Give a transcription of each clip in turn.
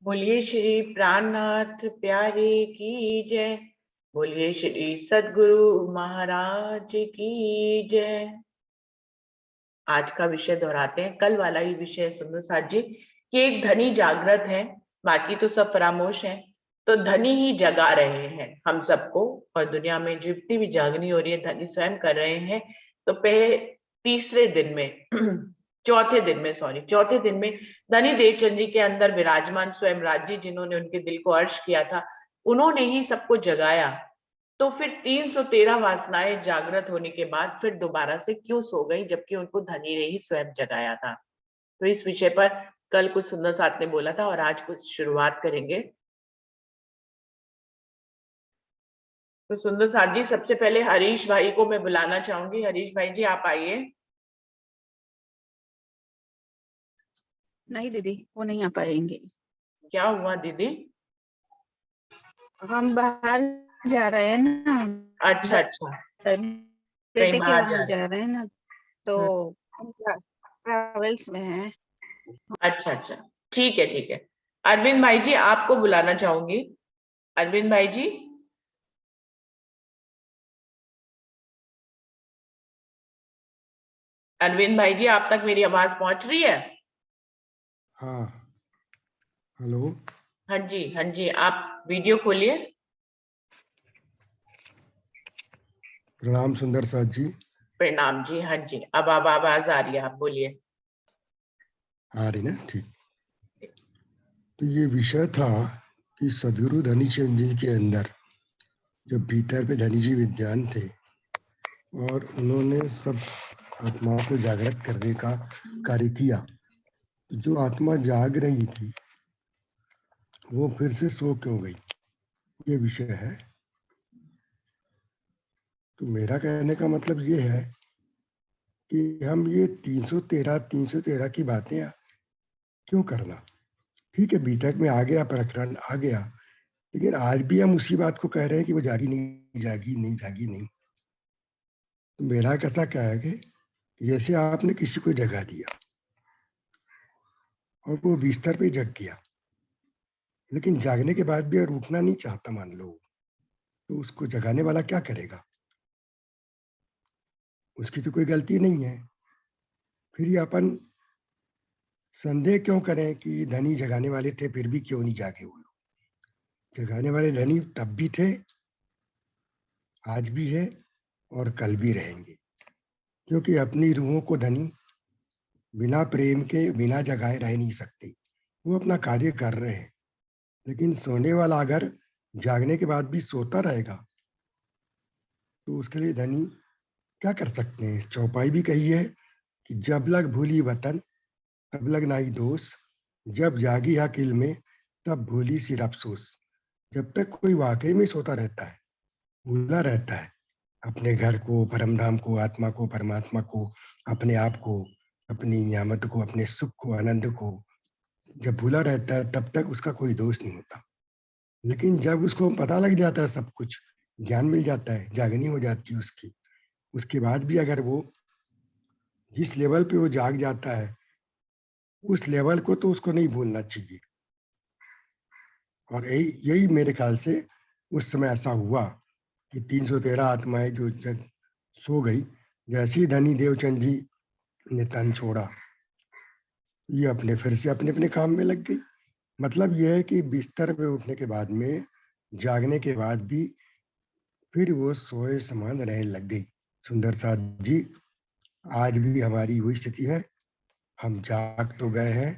बोलिए श्री प्राणनाथ प्यारे की जय। बोलिए श्री सद्गुरु महाराज की जय। आज का विषय दोहराते हैं, कल वाला ही विषय है सुंदर साथ जी कि एक धनी जागृत है, बाकी तो सब फरामोश हैं। तो धनी ही जगा रहे हैं हम सबको, और दुनिया में जितनी भी जागनी हो रही है धनी स्वयं कर रहे हैं। तो तीसरे दिन में चौथे दिन में धनी देवचंद जी के अंदर विराजमान स्वयं राज जी, जिन्होंने उनके दिल को अर्श किया था, उन्होंने ही सबको जगाया। तो फिर 313 वासनाएं जागृत होने के बाद फिर दोबारा से क्यों सो गई, जबकि उनको धनी ने ही स्वयं जगाया था। तो इस विषय पर कल कुछ सुंदर साथ ने बोला था और आज कुछ शुरुआत करेंगे। तो सुंदर साथ जी, सबसे पहले हरीश भाई को मैं बुलाना चाहूंगी। हरीश भाई जी आप आइए। नहीं दीदी, वो नहीं आ पाएंगे। क्या हुआ दीदी? हम बाहर जा रहे हैं ना। अच्छा अच्छा, कहीं बेटे के बाहर वहां जा जा रहे हैं ना, तो रहे? हम ट्रेवल्स में हैं। अच्छा अच्छा, ठीक है ठीक है। अरविंद भाई जी आपको बुलाना चाहूंगी। अरविंद भाई जी, अरविंद भाई जी आप तक मेरी आवाज पहुंच रही है? हाँ, हेलो। हाँ जी हाँ जी, आप वीडियो खोलिए। प्रणाम सुंदर साथ जी। प्रणाम जी। हाँ जी, अब आवाज आ रही है, आप बोलिए। आ रही ना? ठीक। तो ये विषय था कि सदगुरु धनी चंद जी के अंदर जब भीतर पे धनी जी विद्वान थे और उन्होंने सब आत्माओं को जागृत करने का कार्य किया, तो जो आत्मा जाग रही थी वो फिर से सो क्यों गई, ये विषय है। तो मेरा कहने का मतलब ये है कि हम ये 313 की बातें क्यों करना। ठीक है, बीतक में आ गया, प्रकरण आ गया, लेकिन आज भी हम उसी बात को कह रहे हैं कि वो जागी नहीं जागी नहीं जागी नहीं। तो मेरा कैसा क्या है कि जैसे आपने किसी को जगा दिया और वो बिस्तर पे जग गया, लेकिन जागने के बाद भी अगर उठना नहीं चाहता मान लो, तो उसको जगाने वाला क्या करेगा? उसकी तो कोई गलती नहीं है। फिर ये अपन संदेह क्यों करें कि धनी जगाने वाले थे फिर भी क्यों नहीं जागे वो लोग? जगाने वाले धनी तब भी थे, आज भी है और कल भी रहेंगे, क्योंकि अपनी रूहों को धनी बिना प्रेम के बिना जगाए रह नहीं सकते। वो अपना कार्य कर रहे हैं, लेकिन सोने वाला अगर जागने के बाद भी सोता रहेगा तो उसके लिए धनी क्या कर सकते हैं? चौपाई भी कही है कि जब लग भूली वतन तब लग नाई दोष, जब जागी अकिल में तब भूली सिर अफसोस। जब तक कोई वाकई में सोता रहता है, भूला रहता है अपने घर को, परम धाम को, आत्मा को, परमात्मा को, अपने आप को, अपनी नियामत को, अपने सुख को, आनंद को, जब भूला रहता है तब तक उसका कोई दोष नहीं होता। लेकिन जब उसको पता लग जाता है, सब कुछ ज्ञान मिल जाता है, जागनी हो जाती है उसकी, उसके बाद भी अगर वो जिस लेवल पे वो जाग जाता है उस लेवल को तो उसको नहीं भूलना चाहिए। और यही यही मेरे ख्याल से उस समय ऐसा हुआ कि 313 आत्माएं जो जब सो गई, जैसे ही धनी देवचंद जी ने तन छोड़ा, ये अपने फिर से अपने अपने काम में लग गई। मतलब यह है कि बिस्तर पे उठने के बाद में, जागने के बाद भी फिर वो सोए समान रहने लग गई। सुंदर साथ जी, आज भी हमारी वही स्थिति है। हम जाग तो गए हैं,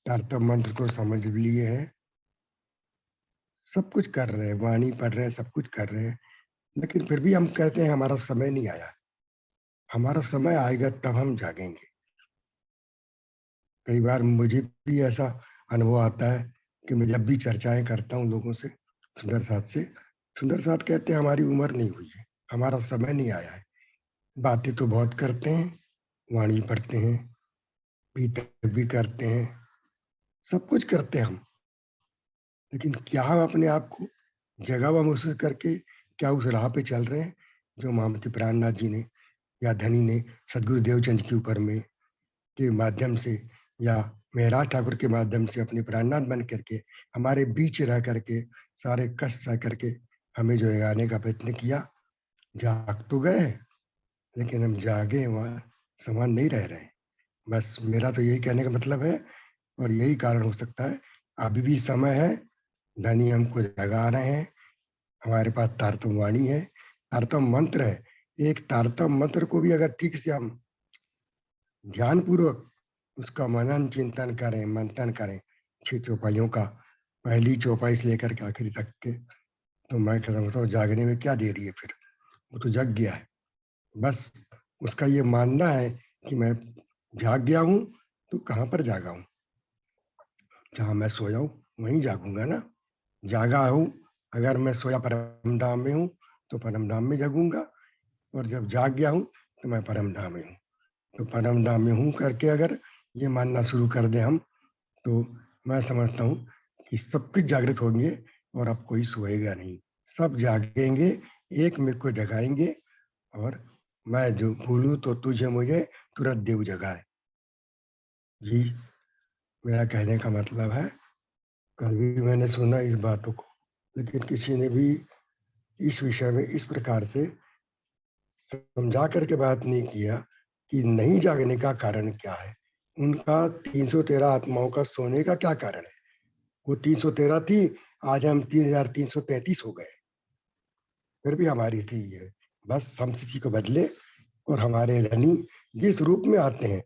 तारतम्य मंत्र को समझ लिए हैं, सब कुछ कर रहे हैं, वाणी पढ़ रहे हैं, सब कुछ कर रहे हैं, लेकिन फिर भी हम कहते हैं हमारा समय नहीं आया। हमारा समय आएगा तब हम जागेंगे। कई बार मुझे भी ऐसा अनुभव आता है कि मैं जब भी चर्चाएं करता हूँ लोगों से, सुंदर साथ से, सुंदर साथ कहते हैं हमारी उम्र नहीं हुई है, हमारा समय नहीं आया है। बातें तो बहुत करते हैं, वाणी पढ़ते हैं, बीतक भी करते हैं, सब कुछ करते हैं हम, लेकिन क्या हम अपने आप को जगा हुआ महसूस करके क्या उस राह पे चल रहे हैं जो महामती प्राणनाथ जी ने या धनी ने सदगुरु देवचंद के ऊपर में के माध्यम से या महराज ठाकुर के माध्यम से अपने प्राणनाथ बन करके हमारे बीच रह करके सारे कष्ट सह करके हमें जो है आने का प्रयत्न किया। जाग तो गए लेकिन हम जागे वहाँ समान नहीं रह रहे। बस मेरा तो यही कहने का मतलब है, और यही कारण हो सकता है। अभी भी समय है, धनी हमको जगा रहे हैं, हमारे पास तारतम वाणी है, तारतम मंत्र है। एक तारतम मंत्र को भी अगर ठीक से हम ध्यान पूर्वक उसका मनन चिंतन करें, मंथन करें 6 चौपाइयों का, पहली चौपाई से लेकर के आखिरी तक के, तो मैं कहता हूँ जागने में क्या देरी है। फिर वो तो जग गया है। बस उसका ये मानना है कि मैं जाग गया हूँ, तो कहाँ पर जागा हूँ? जहाँ मैं सोया हूँ वहीं जागूंगा ना। जागा हूँ, अगर मैं सोया परम धाम में हूँ तो परम धाम में जगूंगा, और जब जाग गया हूँ तो मैं परम धाम में हूँ। तो परम धाम में हूँ करके अगर ये मानना शुरू कर दे हम, तो मैं समझता हूँ कि सब कुछ जागृत होंगे और अब कोई सोएगा नहीं, सब जागेंगे, एक मेरे को जगाएंगे, और मैं जो भूलूं तो तुझे मुझे तुरंत देव जगाए। जी मेरा कहने का मतलब है। कभी मैंने सुना इस बातों को, लेकिन किसी ने भी इस विषय में इस प्रकार से समझा करके बात नहीं किया कि नहीं जागने का कारण क्या है। उनका 313 आत्माओं का सोने का क्या कारण है? वो 313 थी, आज हम 3333 हो गए, फिर भी हमारी थी ये। बस हम किसी को बदले, और हमारे धनी जिस रूप में आते हैं,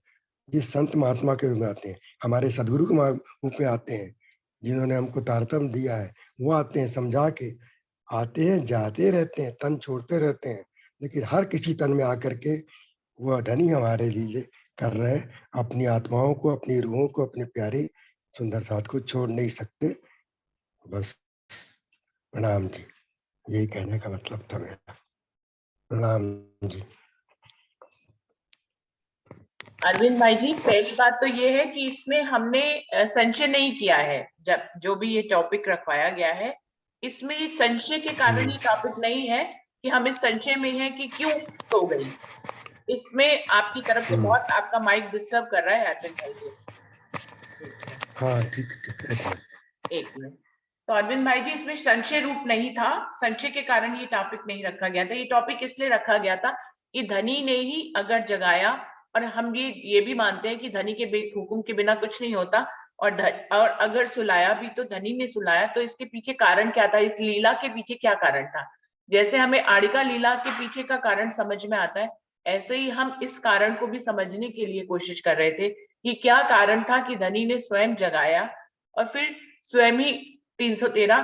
जिस संत महात्मा के रूप में आते हैं, हमारे सदगुरु के रूप में आते हैं, जिन्होंने हमको तारतम्य दिया है, वो आते हैं समझा के, आते हैं जाते रहते हैं, तन छोड़ते रहते हैं, लेकिन हर किसी तन में आकर के वो धनी हमारे लिए कर रहे हैं। अपनी आत्माओं को, अपनी रूहों को, अपने प्यारे सुंदर साथ को छोड़ नहीं सकते। बस प्रणाम जी, यही कहने का मतलब था मेरा। प्रणाम जी। अरविंद भाई जी, पहली बात तो ये है कि इसमें हमने संशय नहीं किया है। जब जो भी ये टॉपिक रखवाया गया है, इसमें ये संशय के कारण ये टॉपिक नहीं है कि हम इस संशय में है कि क्यों सो गई। इसमें आपकी तरफ से बहुत आपका माइक डिस्टर्ब कर रहा है अरविंद भाई जी। हाँ ठीक ठीक है। एक मिनट। तो अरविंद भाई जी, इसमें संशय रूप नहीं था, संशय के कारण ये टॉपिक नहीं रखा गया था। ये टॉपिक इसलिए रखा गया था कि धनी ने ही अगर जगाया, और हम ये भी मानते हैं कि धनी के हुक्म के बिना कुछ नहीं होता, और अगर सुलाया भी तो धनी ने सुलाया, तो इसके पीछे कारण क्या था, इस लीला के पीछे क्या कारण था। जैसे हमें आड़िका लीला के पीछे का कारण समझ में आता है, ऐसे ही हम इस कारण को भी समझने के लिए कोशिश कर रहे थे कि क्या कारण था कि धनी ने स्वयं जगाया और फिर स्वयं ही 313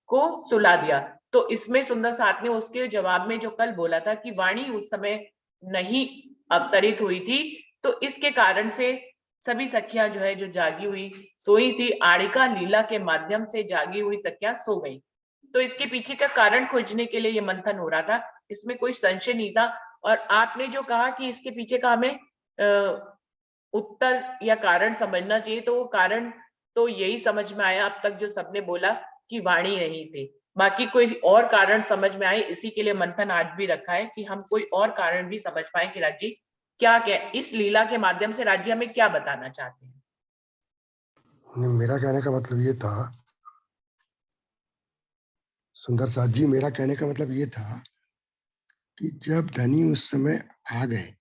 को सुला दिया। तो इसमें सुंदर साथ ने उसके जवाब में जो कल बोला था कि वाणी उस समय नहीं अवतरित हुई थी, तो इसके कारण से सभी सखियां जो है, जो जागी हुई सोई थी, आड़िका लीला के माध्यम से जागी हुई सखियां सो गई। तो इसके पीछे का कारण खोजने के लिए ये मंथन हो रहा था, इसमें कोई संशय नहीं था। और आपने जो कहा कि इसके पीछे का हमें उत्तर या कारण समझना चाहिए, तो वो कारण तो यही समझ में आया अब तक जो सबने बोला कि वाणी नहीं थी। बाकी कोई और कारण समझ में आए, इसी के लिए मंथन आज भी रखा है कि हम कोई और कारण भी समझ पाए कि राज्य क्या क्या इस लीला के माध्यम से राज्य हमें क्या बताना चाहते हैं। मेरा कहने का मतलब ये था, सुंदर साथ जी, मेरा कहने का मतलब ये था कि जब धनी उस समय आ गए,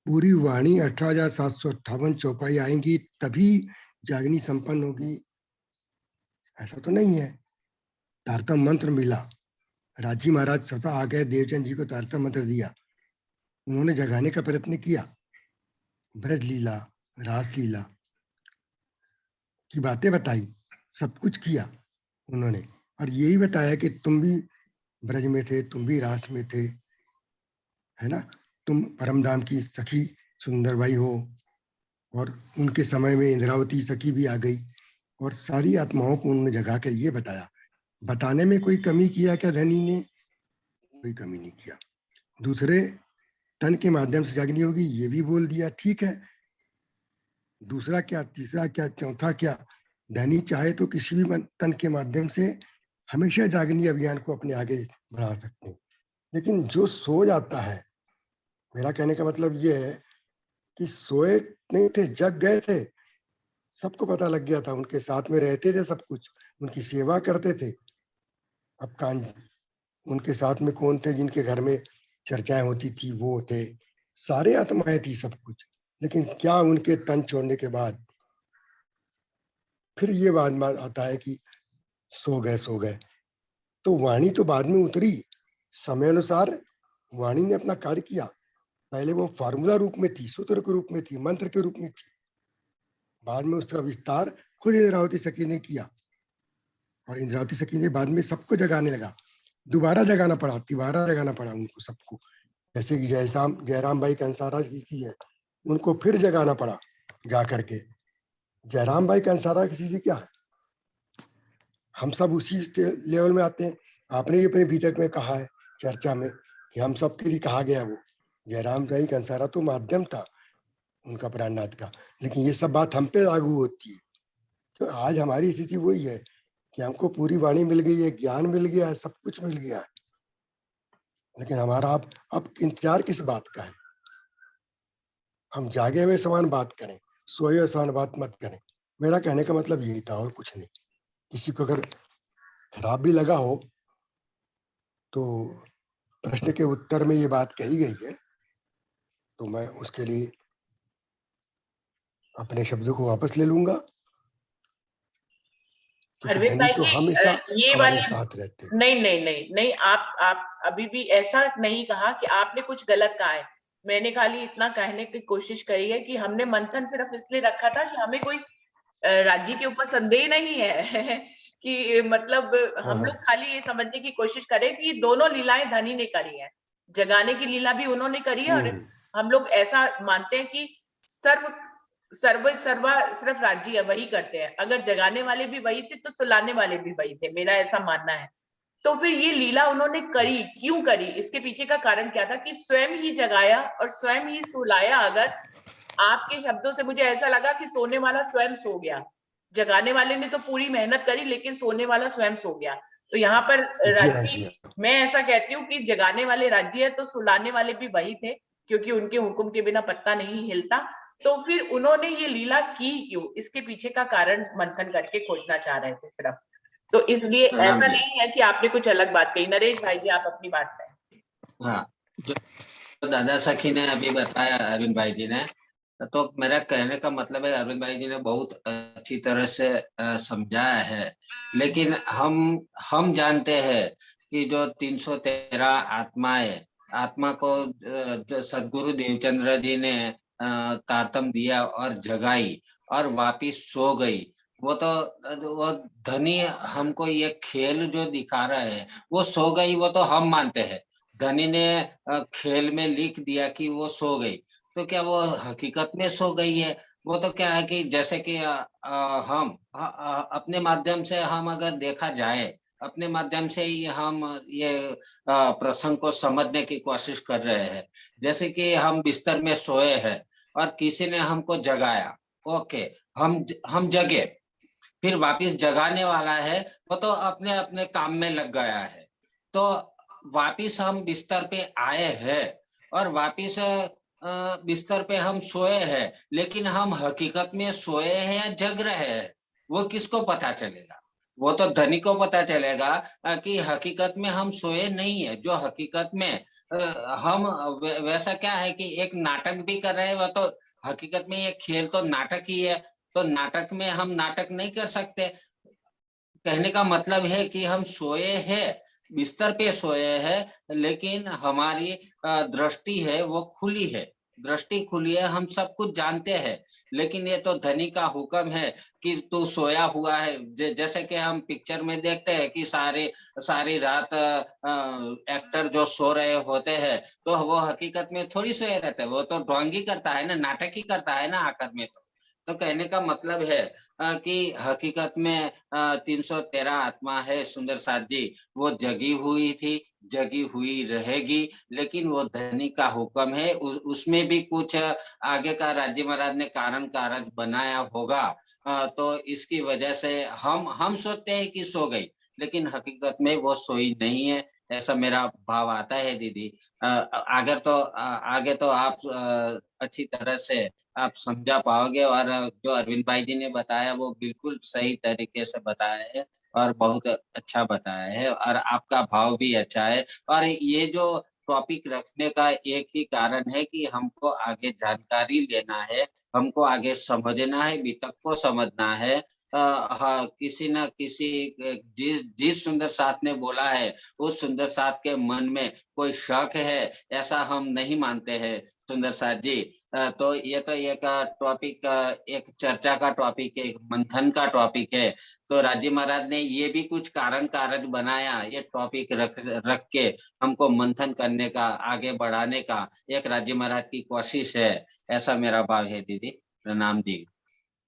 पूरी वाणी 18,758 चौपाई आएंगी तभी जागनी संपन्न होगी, ऐसा तो नहीं है। तारतम मंत्र मिला, राजी महाराज स्वतः आ गए, देवचंद जी को तारतम मंत्र दिया, उन्होंने जगाने का प्रयत्न किया, ब्रज लीला, रास लीला की बातें बताई, सब कुछ किया उन्होंने, और यही बताया कि तुम भी ब्रज में थे, तुम भी रास में थे, है ना, तुम परमधाम की सखी सुंदरबाई हो। और उनके समय में इंद्रावती सखी भी आ गई, और सारी आत्माओं को उन्होंने जगा कर ये बताया। बताने में कोई कमी किया क्या धनी ने? कोई कमी नहीं किया। दूसरे तन के माध्यम से जागनी होगी, ये भी बोल दिया, ठीक है। दूसरा क्या, तीसरा क्या, चौथा क्या? धनी चाहे तो किसी भी तन के माध्यम से हमेशा जागनी अभियान को अपने आगे बढ़ा सकते हैं। लेकिन जो सो जाता है, मेरा कहने का मतलब ये है कि सोए नहीं थे, जग गए थे। सबको पता लग गया था, उनके साथ में रहते थे, सब कुछ उनकी सेवा करते थे। अब कान उनके साथ में कौन थे जिनके घर में चर्चाएं होती थी? वो थे, सारे आत्माएं थी, सब कुछ। लेकिन क्या उनके तन छोड़ने के बाद फिर ये बात आता है कि सो गए, सो गए। तो वाणी तो बाद में उतरी, समय अनुसार वाणी ने अपना कार्य किया। पहले वो फार्मूला रूप में थी, सूत्र के रूप में थी, मंत्र के रूप में थी। बाद में उसका विस्तार खुद इंद्रावती सखी ने किया, और इंद्रावती सखी ने बाद में सबको जगाने लगा। दोबारा जगाना पड़ा, तिबारा जगाना पड़ा उनको सबको। जैसे कि जयराम भाई कंसारा किसी है, उनको फिर जगाना पड़ा जा करके। जयराम भाई कंसारा किसी से क्या है? हम सब उसी लेवल में आते हैं। आपने ही अपने भीतर में कहा है चर्चा में कि हम सब के लिए कहा गया वो। जयराम भाई कंसारा तो माध्यम था उनका प्राणनाथ का, लेकिन ये सब बात हम पे लागू होती है। तो आज हमारी स्थिति वही है कि हमको पूरी वाणी मिल गई है, ज्ञान मिल गया है, सब कुछ मिल गया है, लेकिन हमारा अब इंतजार किस बात का है? हम जागे हुए समान बात करें, सोए हुए समान बात मत करें। मेरा कहने का मतलब यही था और कुछ नहीं। किसी को अगर खराब भी लगा हो तो प्रश्न के उत्तर में ये बात कही गई है, तो मैं उसके लिए अपने शब्दों को वापस ले लूंगा, क्योंकि अरविंद धनी भाई तो जी, हमेशा ये हमारे वाली साथ रहते हैं। नहीं नहीं नहीं नहीं, आप अभी भी ऐसा नहीं कहा कि आपने कुछ गलत कहा है। मैंने खाली इतना कहने की कोशिश करी है कि हमने मंथन सिर्फ इसलिए रखा था कि हमें कोई राज्य के ऊपर संदेह नहीं है कि मतलब हाँ हम हाँ। लोग खाली ये समझने की कोशिश करें कि दोनों लीलाएं धनी ने करी हैं। जगाने की लीला भी उन्होंने करी है, और हम लोग ऐसा मानते हैं कि सर्व सर्व सर्वा सिर्फ राज्य वही करते हैं। अगर जगाने वाले भी वही थे तो सुलाने वाले भी वही थे, मेरा ऐसा मानना है। तो फिर ये लीला उन्होंने करी, क्यों करी? इसके पीछे का कारण क्या था कि स्वयं ही जगाया और स्वयं ही सुलाया। अगर आपके शब्दों से मुझे ऐसा लगा कि सोने वाला स्वयं सो गया, जगाने वाले ने तो पूरी मेहनत करी लेकिन सोने वाला स्वयं सो गया। तो यहाँ पर जी हाँ, जी राज्य, हाँ। मैं ऐसा कहती हूँ कि जगाने वाले राज्य है तो सुलाने वाले भी वही थे, क्योंकि उनके हुक्म के बिना पत्ता नहीं हिलता। तो फिर उन्होंने ये लीला की क्यों, इसके पीछे का कारण मंथन करके खोजना चाह रहे थे सिर्फ। तो इसलिए प्रणाम ऐसा जी। नहीं है कि आपने कुछ अलग बात कही। नरेश भाई जी, आप अपनी बात करें। हाँ, जो दादा सखी ने अभी बताया अरविंद भाई जी ने, तो मेरा कहने का मतलब है अरविंद भाई जी ने बहुत अच्छी तरह से समझाया है। लेकिन हम जानते हैं कि जो 313 आत्माएं, आत्मा को जो सदगुरु देवचंद्र जी ने तारतम दिया और जगाई और वापिस सो गई। वो धनी हमको ये खेल जो दिखा रहा है, वो सो गई, वो तो हम मानते हैं। धनी ने खेल में लिख दिया कि वो सो गई, तो क्या वो हकीकत में सो गई है? वो तो क्या है कि जैसे कि हम अपने माध्यम से, हम अगर देखा जाए, अपने माध्यम से ही हम ये प्रसंग को समझने की कोशिश कर रहे हैं। जैसे कि हम बिस्तर में सोए हैं और किसी ने हमको जगाया, ओके, हम जगे, फिर वापिस जगाने वाला है वो तो अपने अपने काम में लग गया है। तो वापिस हम बिस्तर पे आए हैं और वापिस बिस्तर पे हम सोए हैं, लेकिन हम हकीकत में सोए हैं या जग रहे हैं, वो किसको पता चलेगा? वो तो धनी को पता चलेगा कि हकीकत में हम सोए नहीं है। जो हकीकत में हम वैसा क्या है कि एक नाटक भी कर रहे हैं, वो तो हकीकत में ये खेल तो नाटक ही है। तो नाटक में हम नाटक नहीं कर सकते। कहने का मतलब है कि हम सोए हैं, बिस्तर पे सोए हैं, लेकिन हमारी दृष्टि है वो खुली है। दृष्टि खुली है, हम सब कुछ जानते हैं। लेकिन ये तो धनी का हुक्म है कि तू सोया हुआ है। जैसे कि हम पिक्चर में देखते हैं कि सारी रात एक्टर जो सो रहे होते हैं, तो वो हकीकत में थोड़ी सोए रहते हैं, वो तो ढोंगी करता है ना, नाटक ही करता है ना आकर में। तो कहने का मतलब है कि हकीकत में 313 आत्मा है सुंदर साथ जी, वो जगी हुई थी, जगी हुई रहेगी। लेकिन वो धनी का हुक्म है, उसमें भी कुछ आगे का राज्य महाराज ने कारण कारक बनाया होगा। तो इसकी वजह से हम सोचते हैं कि सो गई, लेकिन हकीकत में वो सोई नहीं है। ऐसा मेरा भाव आता है दीदी। आगे तो आप अच्छी तरह से आप समझा पाओगे, और जो अरविंद भाई जी ने बताया वो बिल्कुल सही तरीके से बताया है और बहुत अच्छा बताया है, और आपका भाव भी अच्छा है। और ये जो टॉपिक रखने का एक ही कारण है कि हमको आगे जानकारी लेना है, हमको आगे समझना है, बीतक को समझना है। हाँ, किसी न किसी जिस सुंदर साथ ने बोला है, उस सुंदर साथ के मन में कोई शक है, ऐसा हम नहीं मानते हैं सुंदर साथ जी। तो ये तो एक टॉपिक, एक चर्चा का टॉपिक है, एक मंथन का टॉपिक है। तो राजी महाराज ने ये भी कुछ कारण कारक बनाया, ये टॉपिक रख के हमको मंथन करने का, आगे बढ़ाने का एक राजी महाराज की कोशिश है। ऐसा मेरा भाव है दीदी। प्रणाम जी।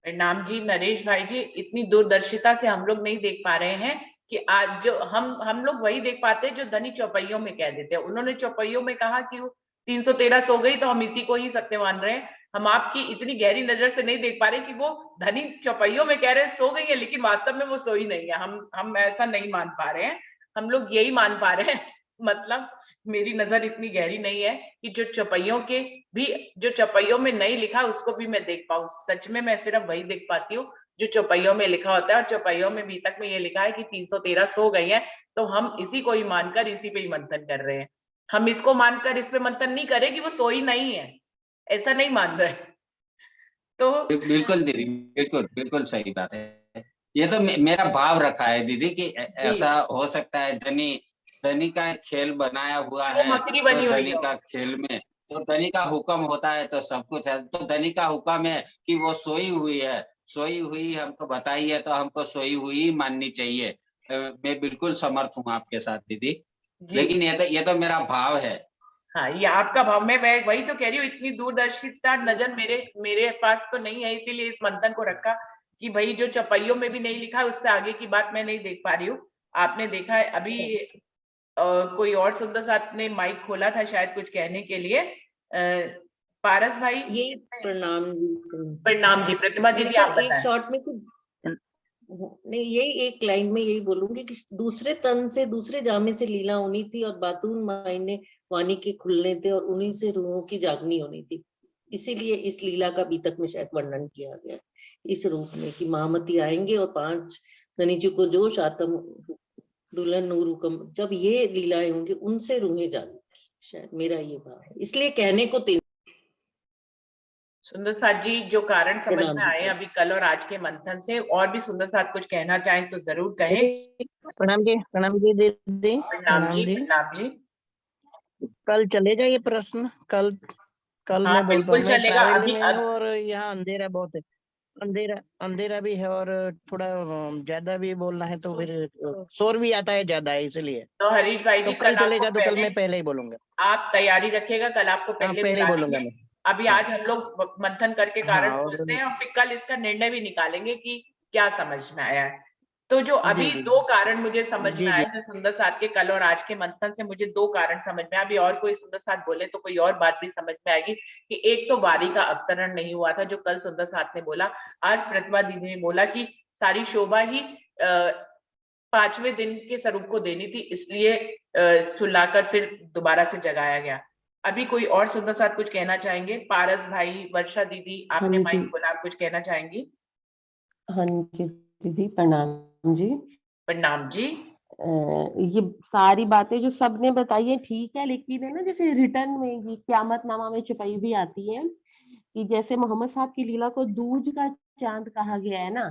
प्रणाम जी नरेश भाई जी, इतनी दूरदर्शिता से हम लोग नहीं देख पा रहे हैं कि आज जो हम लोग वही देख पाते हैं जो धनी चौपाइयों में कह देते हैं। उन्होंने चौपाइयों में कहा कि वो 313 सो गई, तो हम इसी को ही सत्य मान रहे हैं। हम आपकी इतनी गहरी नजर से नहीं देख पा रहे कि वो धनी चौपाइयों में कह रहे हैं सो गई है, लेकिन वास्तव में वो सोई नहीं है। हम ऐसा नहीं मान पा रहे हैं, हम लोग यही मान पा रहे हैं मतलब मेरी नजर इतनी गहरी नहीं है कि जो चौपाइयों के भी, जो चौपाइयों में नहीं लिखा उसको भी मैं देख पाऊं। सच में मैं सिर्फ वही देख पाती हूँ जो चौपाइयों में लिखा होता है, और चौपाइयों में भी तक में ये लिखा है कि 313 सो गई है, तो हम इसी को ही मानकर इसी पे ही मंथन कर रहे हैं। हम इसको मानकर इस पे मंथन नहीं करें कि वो सोई नहीं है, ऐसा नहीं मान रहे। तो बिल्कुल दीदी, बिल्कुल बिल्कुल सही बात है। ये तो मेरा भाव रखा है दीदी कि ऐसा हो सकता है, धनी का खेल बनाया हुआ वो है, मकड़ी तो बनी हुई धनी हो। का खेल में तो धनी का हुक्म होता है तो सब कुछ है। तो धनी का हुक्म है कि वो सोई हुई है, सोई हुई हमको बताई है, तो हमको सोई हुई ही माननी चाहिए। मैं बिल्कुल समर्थ हूँ आपके साथ दीदी, जी लेकिन ये तो मेरा भाव है। हाँ, ये आपका भाव। मैं वही तो कह रही हूँ, इतनी दूरदर्शिता नजर मेरे मेरे पास तो नहीं है, इसीलिए इस मंथन को रखा कि भाई जो चौपाइयों में भी नहीं लिखा है उससे आगे की बात मैं नहीं देख पा रही हूँ। आपने देखा है अभी कोई और सुंदर साथ ने माइक खोला था शायद कुछ कहने के लिए। पारस भाई। ये प्रणाम जी। प्रणाम जी। प्रतिमा मैं दीदी आप मतलब एक बताएं। शॉर्ट में कुछ नहीं, यही एक लाइन में यही बोलूंगी कि दूसरे तन से दूसरे जामे से लीला होनी थी, और बातून मायने वाणी के खुलने थे, और उन्हीं से रूहों की जागनी होनी थी। इसीलिए इस लीला का बीतक में शायद वर्णन किया गया इस रूप में कि महामती आएंगे और 5 धनी जी को जोश आत्म दुल्हन नूर हुकम, जब ये लीलाएं होंगी उनसे रूहें जागेंगी। शायद मेरा ये भाव है, इसलिए कहने को सुंदर साथ जी, जो कारण समझ प्रणाम में आए अभी कल और आज के मंथन से, और भी सुंदर साथ कुछ कहना चाहें तो जरूर कहें। प्रणाम जी दीदी। प्रणाम जी। प्रणाम जी। कल चलेगा ये प्रश्न? कल हाँ मैं बोलता हूँ, बिल्कुल मैं चलेगा। ट्रैवल अभी में हूँ और यहाँ अंधेरा बहुत है। अंधेरा भी है, और थोड़ा ज्यादा भी बोलना है तो फिर शोर भी आता है ज्यादा है, इसलिए तो हरीश भाई तो जी कल चलेगा, तो कल मैं पहले ही बोलूंगा। आप तैयारी रखिएगा, कल आपको हाँ, पहले पहले ही बुला बोलूंगा लेंगे। मैं। अभी हाँ आज हम लोग मंथन करके कारण हाँ, और खोजते हैं, और फिर कल इसका निर्णय भी निकालेंगे कि क्या समझ में आया है। तो जो जी अभी जी 2 कारण मुझे समझ में जी आए जी। थे सुंदर साथ के कल और आज के मंथन से, मुझे 2 कारण समझ में आए। अभी और कोई सुंदर साथ बोले तो कोई और बात भी समझ में आएगी कि एक तो वारी का अवतरण नहीं हुआ था जो कल सुंदर साथ ने बोला। आज प्रतिभा दीदी ने बोला कि सारी शोभा ही 5वें दिन के स्वरूप को देनी थी, इसलिए सुलाकर फिर दोबारा से जगाया गया। अभी कोई और सुंदर साथ कुछ कहना चाहेंगे? पारस भाई, वर्षा दीदी, हाँ आपने माइक जी, खोला, आप कुछ कहना चाहेंगी? हाँ जी दीदी, प्रणाम जी। प्रणाम जी। ये सारी बातें जो सबने बताई है ठीक है, लेकिन है ना, जैसे रिटर्न में ये क़यामतनामा में छुपाई भी आती है कि जैसे मोहम्मद साहब की लीला को दूज का चांद कहा गया है ना,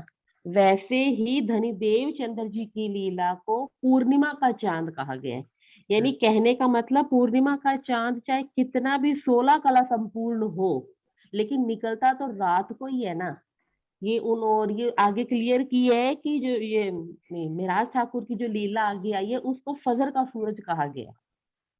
वैसे ही धनी देव चंद्र जी की लीला को पूर्णिमा का चांद कहा गया है। यानी कहने का मतलब पूर्णिमा का चांद चाहे कितना भी 16 कला संपूर्ण हो, लेकिन निकलता तो रात को ही है ना। ये उन और ये आगे क्लियर की है कि जो ये मिराज ठाकुर की जो लीला आगे आई है उसको फजर का सूरज कहा गया,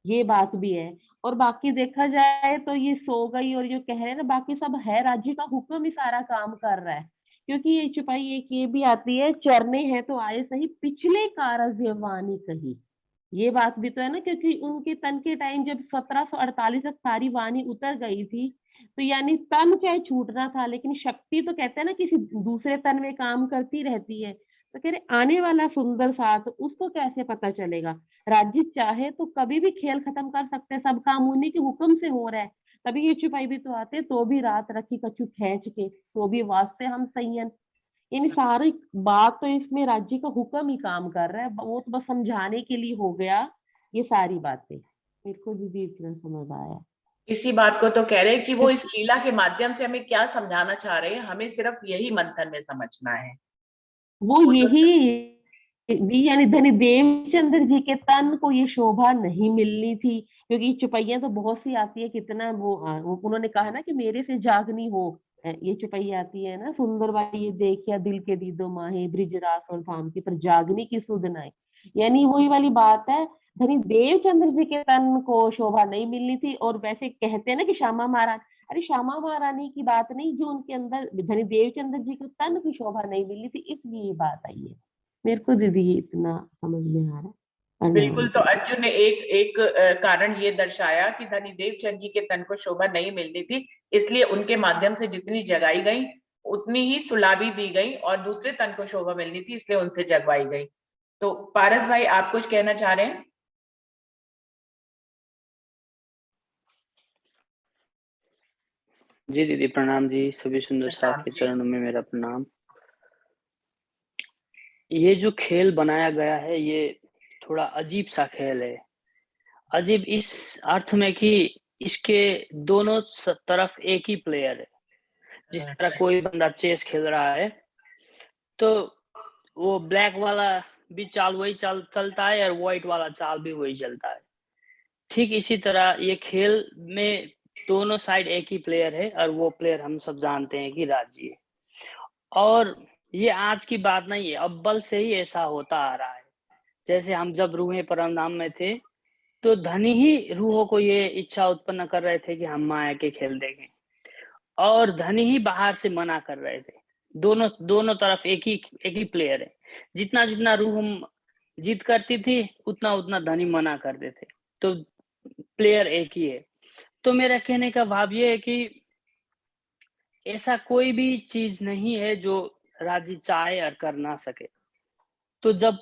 ये बात भी है। और बाकी देखा जाए तो ये सो गई और जो कह रहे हैं ना, बाकी सब है, राज्य का हुक्म ही सारा काम कर रहा है। क्योंकि ये छुपाई एक ये भी आती है, चरने हैं तो आए सही, पिछले कारज वाणी कही, ये बात भी तो है ना। क्योंकि उनके तन के टाइम जब 1748 तक सारी वाणी उतर गई थी, तो यानी तन चाहे छूटना था, लेकिन शक्ति तो कहते हैं ना किसी दूसरे तन में काम करती रहती है। तो कह रहे आने वाला सुंदर साथ उसको कैसे पता चलेगा? राज्य चाहे तो कभी भी खेल खत्म कर सकते हैं, सब काम उन्हीं के हुक्म से हो रहा है। कभी ये चुपाई भी तो आते तो भी रात रखी कछु खींच के, तो भी वास्ते हम संयम। यानी सारी बात तो इसमें राज्य का हुक्म ही काम कर रहा है, वो तो बस समझाने के लिए हो गया ये सारी बातें। मेरे को दीदी इतना समझ आया। इसी बात को तो कह रहे हैं कि वो इस लीला के माध्यम से हमें क्या समझाना चाह रहे हैं, हमें सिर्फ यही मंथन में समझना है। वो यही भी, यानी धनी देवचंद्र जी के तन को ये शोभा नहीं मिलनी थी, क्योंकि चुपैया तो बहुत सी आती है, कितना वो उन्होंने कहा ना कि मेरे से जागनी हो। ये चुपैया आती है ना, सुंदर बाई ये देखिया दिल के दीदो माहे, ब्रिजरास और धाम की, पर जागनी की सुध नाई। यानी वही वाली बात है, धनी देवचंद्र जी के तन को शोभा नहीं मिलनी थी। और वैसे कहते हैं ना कि श्यामा महारानी, अरे श्यामा महारानी की बात नहीं, जो उनके अंदर धनी देवचंद्र जी के तन की शोभा नहीं मिली थी, इसलिए ये बात आई है। मेरे को दीदी ये इतना समझ में आ रहा है। बिल्कुल, तो अर्जुन ने एक एक कारण ये दर्शाया कि धनी देवचंद जी के तन को शोभा नहीं मिलनी थी, इसलिए उनके माध्यम से जितनी जगाई गई उतनी ही सुलाभी दी गई, और दूसरे तन को शोभा मिलनी थी इसलिए उनसे जगवाई गई। तो पारस भाई, आप कुछ कहना चाह रहे हैं? जी दीदी प्रणाम जी, सभी सुंदर साथ प्रणाम के जी। चरणों में मेरा प्रणाम। ये जो खेल बनाया गया है ये थोड़ा अजीब सा खेल है। अजीब इस अर्थ में कि इसके दोनों तरफ एक ही प्लेयर है। जिस तरह कोई बंदा चेस खेल रहा है तो वो ब्लैक वाला भी चाल वही चलता है और व्हाइट वाला चाल भी वही चलता है। ठीक इसी तरह ये खेल में दोनों साइड एक ही प्लेयर है और वो प्लेयर हम सब जानते हैं कि राजी है। और ये आज की बात नहीं है, अव्वल से ही ऐसा होता आ रहा है। जैसे हम जब रूहें परमधाम में थे तो धनी ही रूहों को ये इच्छा उत्पन्न कर रहे थे कि हम माया के खेल देखें, और धनी ही बाहर से मना कर रहे थे। दोनों तरफ एक ही प्लेयर है। जितना जितना रूह जीत करती थी उतना उतना धनी मना करते थे, तो प्लेयर एक ही है। तो मेरा कहने का भाव ये है कि ऐसा कोई भी चीज नहीं है जो राजी चाहे और कर ना सके। तो जब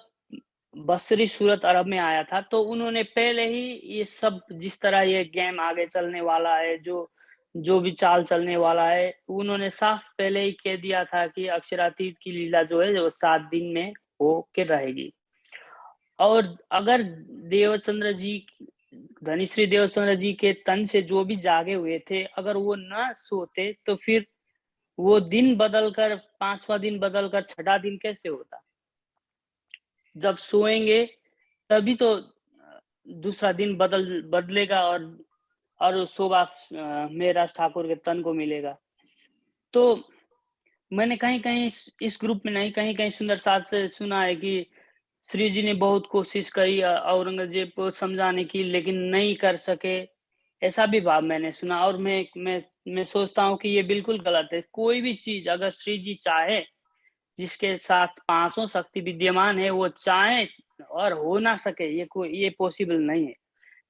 बसरी सूरत अरब में आया था तो उन्होंने पहले ही ये सब, जिस तरह ये गेम आगे चलने वाला है, जो भी चाल चलने वाला है, उन्होंने साफ पहले ही कह दिया था कि अक्षरातीत की लीला जो है वो 7 दिन में होके रहेगी। और अगर देवचंद्र जी, धनीश्री देवचंद्र जी के तन से जो भी जागे हुए थे, अगर वो ना सोते तो फिर वो दिन बदलकर 5वां दिन बदलकर 6ठा दिन कैसे होता? जब सोएंगे तभी तो दूसरा दिन बदलेगा और शोभा मेहराज ठाकुर के तन को मिलेगा। तो मैंने कहीं-कहीं इस ग्रुप में नहीं, कहीं-कहीं सुंदर साथ से सुना है कि श्री जी ने बहुत कोशिश करी औरंगजेब को समझाने की, लेकिन नहीं कर सके। ऐसा भी भाव मैंने सुना, और मैं सोचता हूँ कि ये बिल्कुल गलत है। कोई भी चीज़ अगर श्री जी चाहे, जिसके साथ पांचों शक्ति विद्यमान है, वो चाहे और हो ना सके, ये पॉसिबल नहीं है।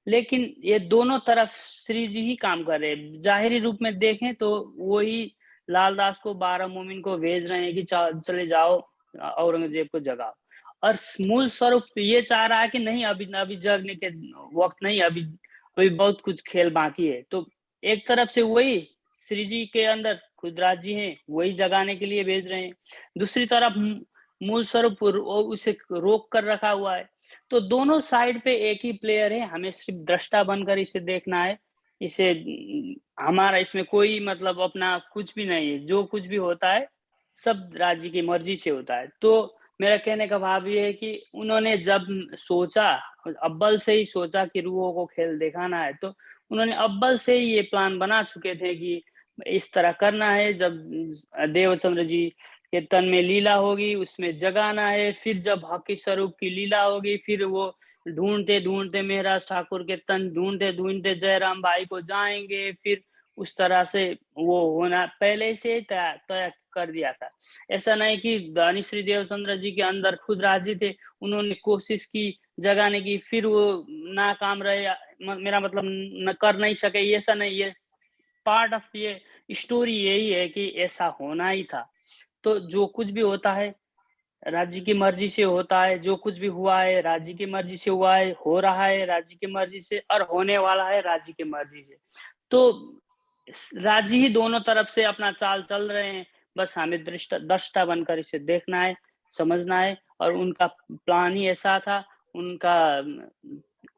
लेकिन ये दोनों तरफ श्री जी ही काम कर रहे हैं। ज़ाहिरी रूप में देखें तो वही लालदास को 12 मोमिन को भेज रहे हैं कि चले जाओ औरंगजेब को जगाओ, और मूल स्वरूप ये चाह रहा है कि नहीं, अभी जगने के वक्त नहीं, अभी बहुत कुछ खेल बाकी है। तो एक तरफ से वही श्री जी के अंदर खुदराज जी हैं, वही जगाने के लिए भेज रहे हैं। दूसरी तरफ मूल स्वरूप उसे रोक कर रखा हुआ है। तो दोनों साइड पे एक ही प्लेयर है, हमें सिर्फ दृष्टा बनकर इसे देखना है। इसे हमारा इसमें कोई मतलब अपना कुछ भी नहीं है। जो कुछ भी होता है सब राज्य की मर्जी से होता है। तो मेरा कहने का भाव ये है कि उन्होंने जब सोचा, अव्वल से ही सोचा कि रूहों को खेल दिखाना है, तो उन्होंने अव्वल से ही ये प्लान बना चुके थे कि इस तरह करना है। जब देवचंद्र जी के तन में लीला होगी उसमें जगाना है, फिर जब हकी स्वरूप की लीला होगी फिर वो ढूंढते ढूंढते मेहराज ठाकुर के तन ढूंढते ढूंढते जयराम भाई को जाएंगे, फिर उस तरह से वो होना पहले से तय कर दिया था। ऐसा नहीं कि धनीश्री देवचंद्र जी के अंदर खुद राजी थे, उन्होंने कोशिश की जगाने की, फिर वो नाकाम रहे, मेरा मतलब न कर नहीं सके, ऐसा नहीं। ये पार्ट ऑफ ये स्टोरी यही है कि ऐसा होना ही था। तो जो कुछ भी होता है राज्य की मर्जी से होता है, जो कुछ भी हुआ है राज्य की मर्जी से हुआ है, हो रहा है राज्य की मर्जी से, और होने वाला है राज्य की मर्जी से। तो राज्य ही दोनों तरफ से अपना चाल चल रहे हैं, बस हमें दृष्टा बनकर इसे देखना है, समझना है। और उनका प्लान ही ऐसा था, उनका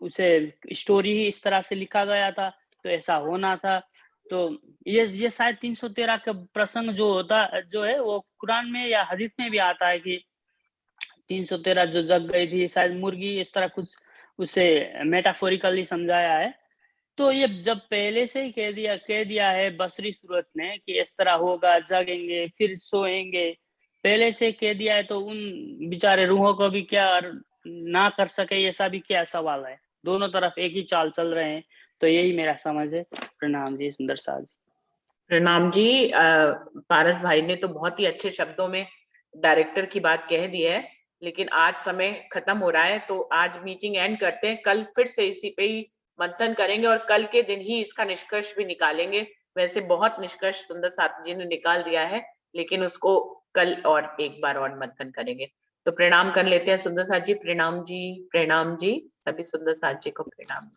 उसे स्टोरी ही इस तरह से लिखा गया था, तो ऐसा होना था। तो ये शायद 313 का प्रसंग जो है वो कुरान में या हदीस में भी आता है कि 313 जो जग गई थी, शायद मुर्गी, इस तरह कुछ उसे मेटाफोरिकली समझाया है। तो ये जब पहले से ही कह दिया है बसरी सूरत ने कि इस तरह होगा, जगेंगे फिर सोएंगे, पहले से कह दिया है, तो उन बेचारे रूहों को भी क्या ना कर सके, ऐसा भी क्या सवाल है? दोनों तरफ एक ही चाल चल रहे हैं। तो यही मेरा समझ है। प्रणाम जी सुंदर साहब जी। प्रणाम जी। पारस भाई ने तो बहुत ही अच्छे शब्दों में डायरेक्टर की बात कह दी है, लेकिन आज समय खत्म हो रहा है, तो आज मीटिंग एंड करते हैं। कल फिर से इसी पे ही मंथन करेंगे और कल के दिन ही इसका निष्कर्ष भी निकालेंगे। वैसे बहुत निष्कर्ष सुंदर साहब जी ने निकाल दिया है, लेकिन उसको कल और एक बार और मंथन करेंगे। तो प्रणाम कर लेते हैं सुंदर साहब जी। प्रणाम जी, प्रणाम जी, सभी सुंदर साहब जी को प्रणाम।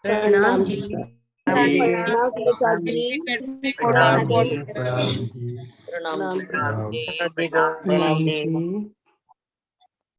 प्रणाम जी। प्रणाम जी, प्रणाम जी, प्रणाम जी, प्रणाम। प्रणाम जी। प्रणाम जी।